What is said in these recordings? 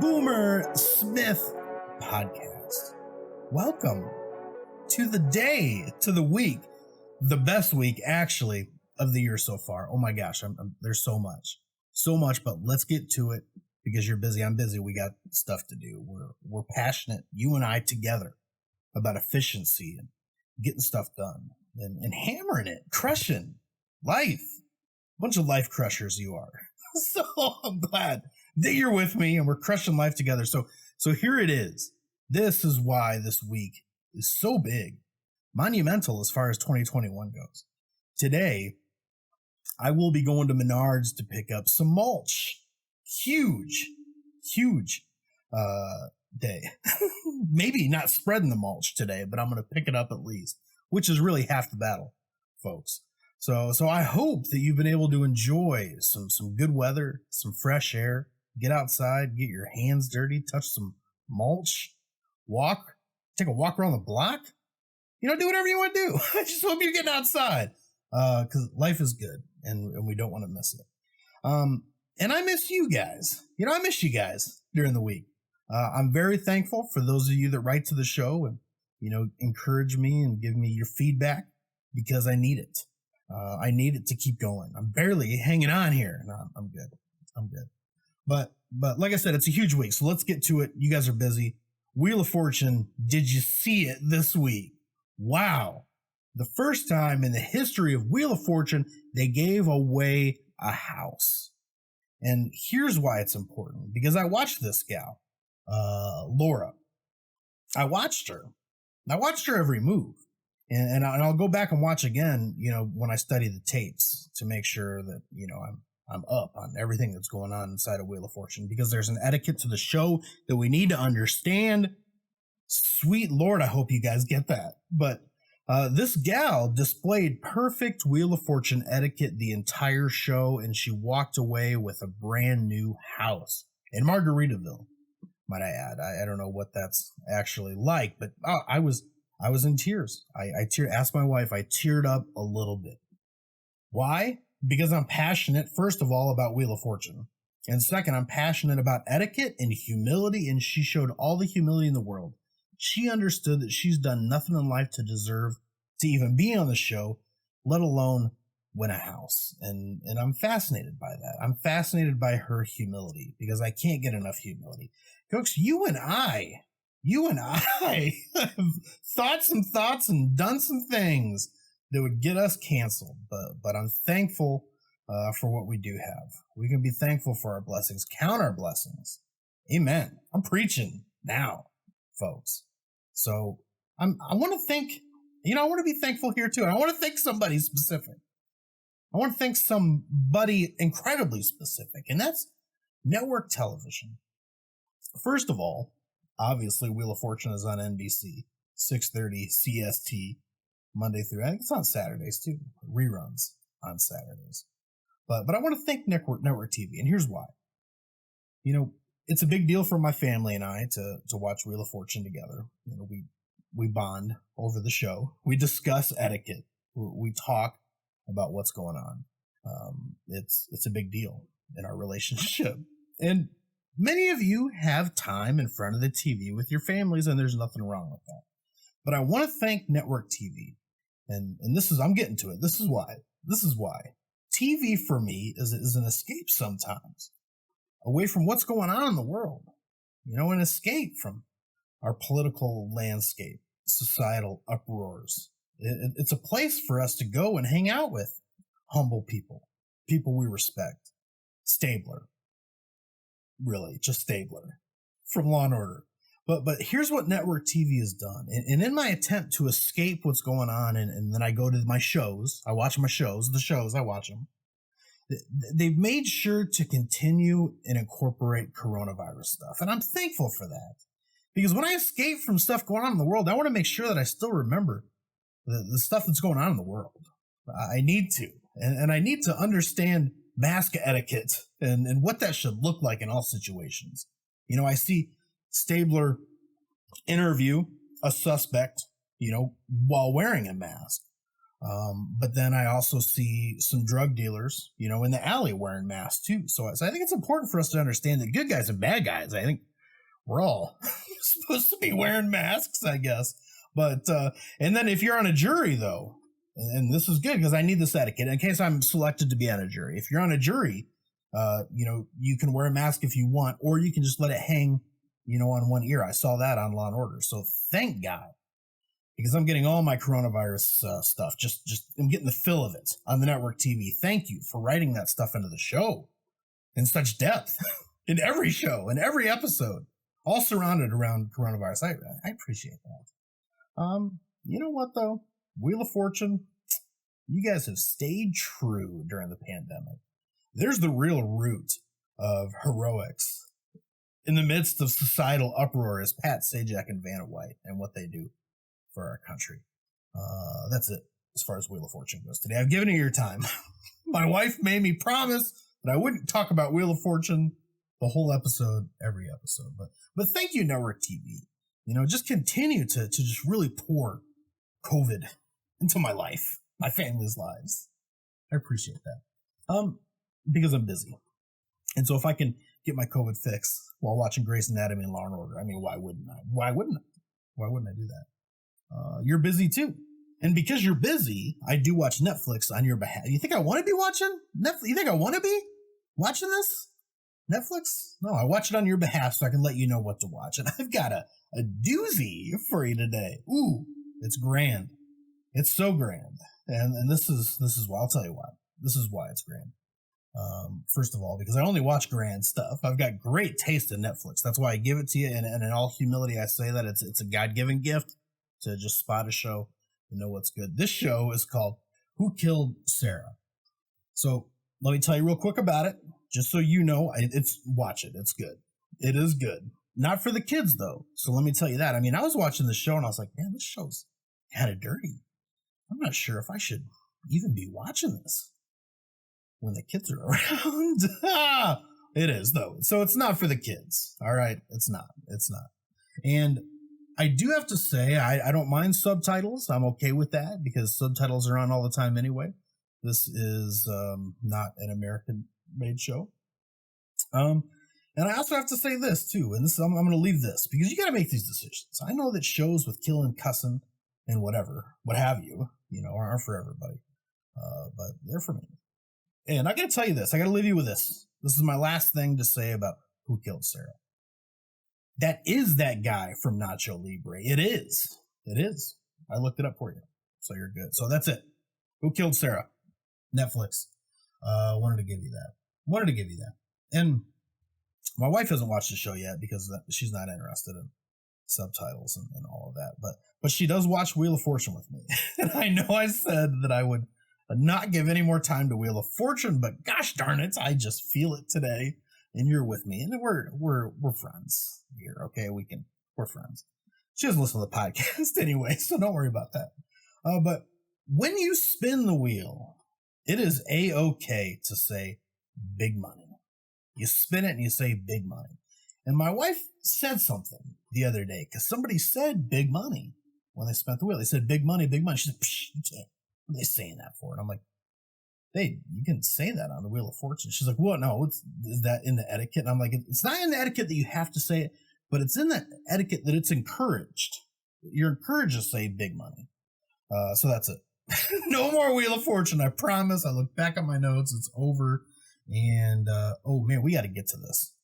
Boomer Smith podcast. Welcome to the day, to the week, the best week actually of the year so far. Oh my gosh, there's so much, but let's get to it because you're busy. I'm busy. We got stuff to do. We're passionate, you and I together, about efficiency and getting stuff done and hammering it, crushing life. Bunch of life crushers you are. So I'm glad that you're with me and we're crushing life together. So here it is. This is why this week is so big, monumental as far as 2021 goes. Today, I will be going to Menards to pick up some mulch. Huge day. Maybe not spreading the mulch today, but I'm going to pick it up at least, which is really half the battle, folks. So I hope that you've been able to enjoy some good weather, some fresh air, get outside, get your hands dirty, touch some mulch, take a walk around the block, do whatever you want to do. I just hope you're getting outside, because life is good and we don't want to miss it. And I miss you guys. I miss you guys during the week. I'm very thankful for those of you that write to the show and, encourage me and give me your feedback because I need it. I need it to keep going. I'm barely hanging on here. No, I'm good. But like I said, it's a huge week. So let's get to it. You guys are busy. Wheel of Fortune. Did you see it this week? Wow. The first time in the history of Wheel of Fortune, they gave away a house. And here's why it's important. Because I watched this gal, Laura. I watched her every move. And I'll go back and watch again, when I study the tapes to make sure that, I'm up on everything that's going on inside of Wheel of Fortune, because there's an etiquette to the show that we need to understand. Sweet Lord, I hope you guys get that. But this gal displayed perfect Wheel of Fortune etiquette the entire show, and she walked away with a brand new house in Margaritaville, might I add. I don't know what that's actually like, but I was in tears. I asked my wife, I teared up a little bit. Why? Because I'm passionate, first of all, about Wheel of Fortune. And second, I'm passionate about etiquette and humility, and she showed all the humility in the world. She understood that she's done nothing in life to deserve to even be on the show, let alone win a house. And I'm fascinated by that. I'm fascinated by her humility because I can't get enough humility. Folks, you and I have thought some thoughts and done some things that would get us canceled. But I'm thankful for what we do have. We can be thankful for our blessings. Count our blessings. Amen. I'm preaching now, folks. So I want to think, I want to be thankful here too. And I want to thank somebody specific. I want to thank somebody incredibly specific, and that's network television. First of all, obviously, Wheel of Fortune is on NBC, 6:30 CST, Monday through, I think it's on Saturdays too, reruns on Saturdays. But I want to thank Network TV, and here's why. It's a big deal for my family and I to watch Wheel of Fortune together. We bond over the show. We discuss etiquette. We talk about what's going on. It's a big deal in our relationship. And many of you have time in front of the TV with your families, and there's nothing wrong with that. But I want to thank Network TV. And I'm getting to it. This is why. TV for me is an escape sometimes. Away from what's going on in the world. An escape from our political landscape, societal uproars. It's a place for us to go and hang out with humble people we respect. Stabler. Really, just Stabler from Law and Order. But here's what Network TV has done. And in my attempt to escape what's going on, and then I go to my shows, I watch my shows, I watch them. They've made sure to continue and incorporate coronavirus stuff. And I'm thankful for that. Because when I escape from stuff going on in the world, I want to make sure that I still remember the stuff that's going on in the world. I need to. And I need to understand mask etiquette and what that should look like in all situations. I see Stabler interview a suspect, while wearing a mask. But then I also see some drug dealers, in the alley wearing masks too. So I think it's important for us to understand that good guys and bad guys. I think we're all supposed to be wearing masks, I guess. But, and then if you're on a jury, though, and this is good because I need this etiquette in case I'm selected to be on a jury. If you're on a jury, you can wear a mask if you want, or you can just let it hang, on one ear. I saw that on Law and Order. So thank God, because I'm getting all my coronavirus stuff. Just I'm getting the fill of it on the network TV. Thank you for writing that stuff into the show in such depth in every show, in every episode, all surrounded around coronavirus. I appreciate that. You know what though? Wheel of Fortune, you guys have stayed true during the pandemic. There's the real root of heroics in the midst of societal uproar is Pat Sajak and Vanna White and what they do for our country. That's it as far as Wheel of Fortune goes today. I've given you your time. My wife made me promise that I wouldn't talk about Wheel of Fortune the whole episode, every episode. But thank you, Network TV. Just continue to just really pour COVID into my life, my family's lives. I appreciate that. Because I'm busy. And so if I can get my COVID fix while watching Grey's Anatomy and Law and Order, I mean, why wouldn't I? Why wouldn't I do that? You're busy too. And because you're busy, I do watch Netflix on your behalf. You think I want to be watching Netflix? You think I want to be watching this? Netflix? No, I watch it on your behalf so I can let you know what to watch. And I've got a doozy for you today. Ooh, it's grand. It's so grand. And this is why. I'll tell you why. This is why it's grand. First of all, because I only watch grand stuff. I've got great taste in Netflix. That's why I give it to you. And in all humility, I say that it's a God-given gift to just spot a show and know what's good. This show is called Who Killed Sarah? So let me tell you real quick about it, just so you know. Watch it. It's good. It is good. Not for the kids, though. So let me tell you that. I mean, I was watching the show and I was like, man, this show's kind of dirty. I'm not sure if I should even be watching this when the kids are around. It is, though. So it's not for the kids. All right. It's not. And I do have to say, I don't mind subtitles. I'm okay with that because subtitles are on all the time anyway. This is not an American-made show. And I also have to say this, too. And I'm going to leave this because you got to make these decisions. I know that shows with killing, cussing, and whatever, what have you, aren't for everybody. But they're for me. And I got to tell you this. I got to leave you with this. This is my last thing to say about Who Killed Sarah. That is that guy from Nacho Libre. It is. I looked it up for you. So you're good. So that's it. Who Killed Sarah? Netflix. Wanted to give you that. And my wife hasn't watched the show yet because she's not interested in subtitles and all of that. But she does watch Wheel of Fortune with me. And I know I said that I would not give any more time to Wheel of Fortune, but gosh darn it, I just feel it today. And you're with me, and we're friends here. Okay, we're friends. She doesn't listen to the podcast anyway, so don't worry about that. But when you spin the wheel, it is A-OK to say big money. You spin it and you say big money. And my wife said something the other day because somebody said big money when they spent the wheel. They said big money, big money. She said, psh, you can't. What are they saying that for? And I'm like, hey, you can say that on the Wheel of Fortune. She's like, what? No, is that in the etiquette? And I'm like, it's not in the etiquette that you have to say it, but it's in the etiquette that it's encouraged. You're encouraged to say big money. So that's it. No more Wheel of Fortune, I promise. I look back at my notes. It's over. And, oh, man, we got to get to this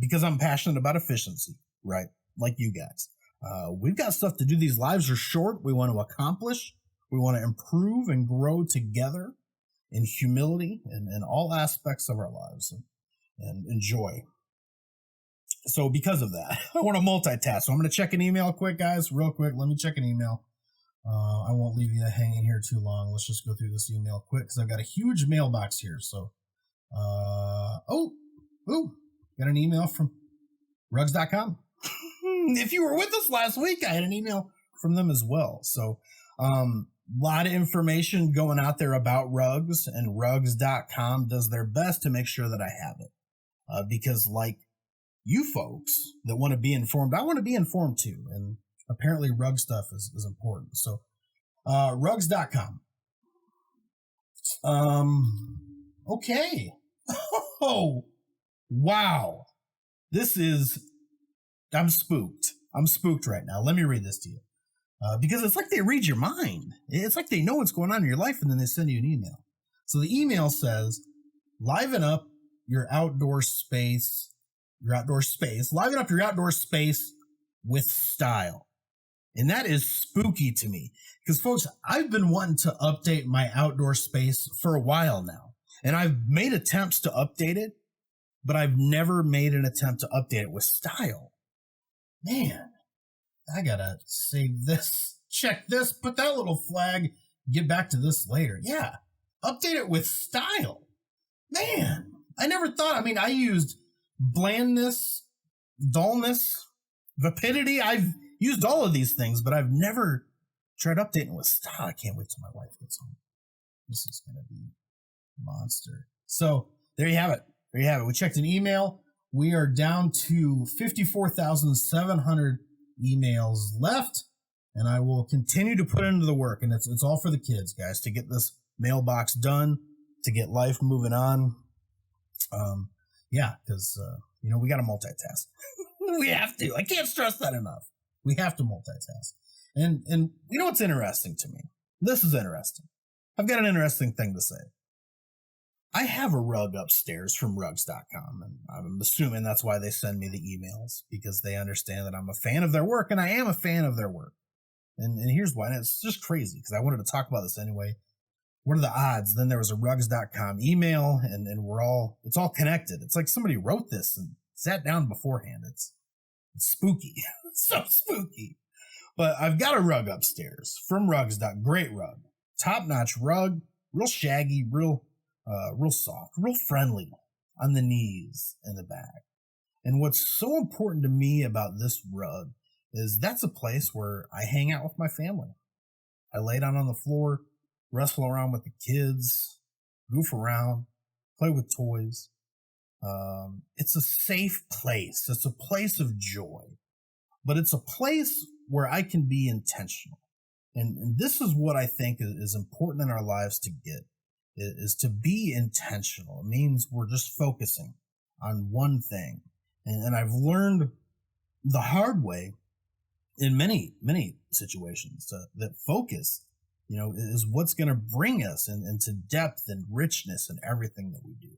because I'm passionate about efficiency, right? Like you guys. We've got stuff to do. These lives are short. We want to accomplish. We want to improve and grow together in humility and in all aspects of our lives and enjoy. So because of that, I want to multitask. So I'm going to check an email quick, guys, real quick. Let me check an email. I won't leave you hanging here too long. Let's just go through this email quick because I've got a huge mailbox here. So, got an email from rugs.com. If you were with us last week, I had an email from them as well. So, lot of information going out there about rugs, and rugs.com does their best to make sure that I have it. Because like you folks that want to be informed, I want to be informed too. And apparently rug stuff is important. So, rugs.com. Okay. Oh, wow. This is I'm spooked. I'm spooked right now. Let me read this to you. Because it's like they read your mind. It's like they know what's going on in your life, and then they send you an email. So the email says, liven up your outdoor space, liven up your outdoor space with style. And that is spooky to me because, folks, I've been wanting to update my outdoor space for a while now, and I've made attempts to update it, but I've never made an attempt to update it with style. Man, I gotta save this, check this, put that little flag, get back to this later. Yeah, update it with style. Man, I never thought, I used blandness, dullness, vapidity. I've used all of these things, but I've never tried updating with style. I can't wait till my wife gets home. This is going to be a monster. So there you have it. We checked an email. We are down to 54,700 emails left, and I will continue to put into the work. And it's all for the kids, guys, to get this mailbox done, to get life moving on. Because we got to multitask. We have to. I can't stress that enough. We have to multitask. And you know what's interesting to me? This is interesting. I've got an interesting thing to say. I have a rug upstairs from rugs.com, and I'm assuming that's why they send me the emails, because they understand that I'm a fan of their work, and I am a fan of their work. And here's why. And it's just crazy, because I wanted to talk about this anyway. What are the odds? Then there was a rugs.com email, and it's all connected. It's like somebody wrote this and sat down beforehand. It's spooky. It's so spooky. But I've got a rug upstairs from rugs. Great rug. Top-notch rug. Real shaggy, real soft, real friendly on the knees and the back. And what's so important to me about this rug is that's a place where I hang out with my family. I lay down on the floor, wrestle around with the kids, goof around, play with toys. It's a safe place. It's a place of joy, but it's a place where I can be intentional. And this is what I think is important in our lives to get. Is to be intentional. It means we're just focusing on one thing. And I've learned the hard way in many, many situations that focus, is what's going to bring us into depth and richness in everything that we do.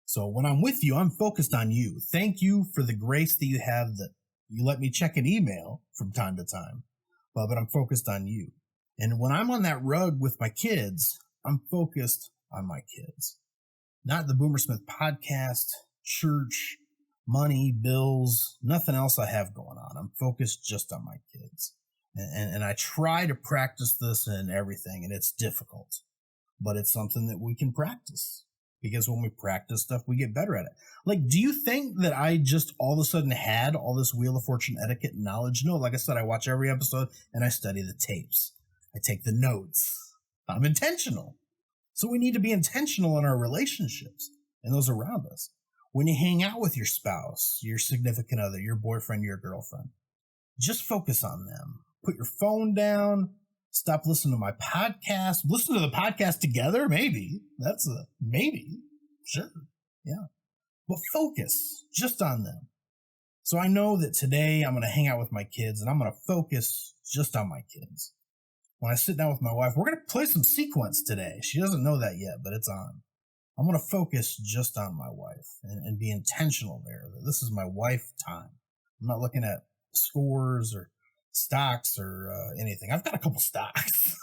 So when I'm with you, I'm focused on you. Thank you for the grace that you have that you let me check an email from time to time, but I'm focused on you. And when I'm on that rug with my kids, I'm focused on my kids, not the Boomer Smith podcast, church, money, bills, nothing else I have going on. I'm focused just on my kids. And I try to practice this in everything, and it's difficult, but it's something that we can practice, because when we practice stuff, we get better at it. Like, do you think that I just all of a sudden had all this Wheel of Fortune etiquette knowledge? No, like I said, I watch every episode and I study the tapes. I take the notes. I'm intentional. So we need to be intentional in our relationships and those around us. When you hang out with your spouse, your significant other, your boyfriend, your girlfriend, just focus on them. Put your phone down. Stop listening to my podcast. Listen to the podcast together, maybe. That's a maybe. Sure. Yeah. But focus just on them. So I know that today I'm going to hang out with my kids, and I'm going to focus just on my kids. When I sit down with my wife, we're going to play some sequence today. She doesn't know that yet, but it's on. I'm going to focus just on my wife and be intentional there. This is my wife time. I'm not looking at scores or stocks or anything. I've got a couple stocks.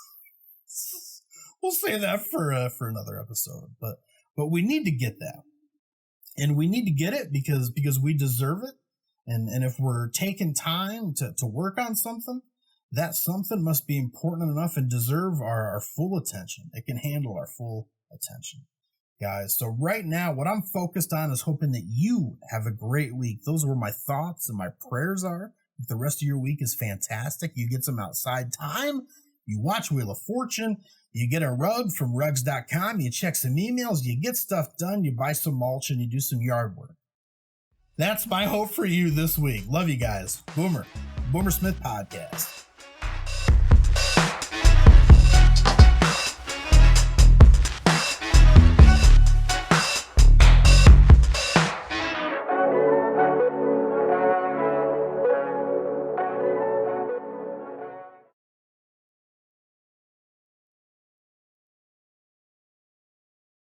We'll say that for another episode. But we need to get that. And we need to get it because we deserve it. And if we're taking time to work on something, that something must be important enough and deserve our full attention. It can handle our full attention, guys. So right now, what I'm focused on is hoping that you have a great week. Those are where my thoughts and my prayers are. If the rest of your week is fantastic, you get some outside time, you watch Wheel of Fortune, you get a rug from rugs.com, you check some emails, you get stuff done, you buy some mulch, and you do some yard work. That's my hope for you this week. Love you guys. Boomer Smith Podcast.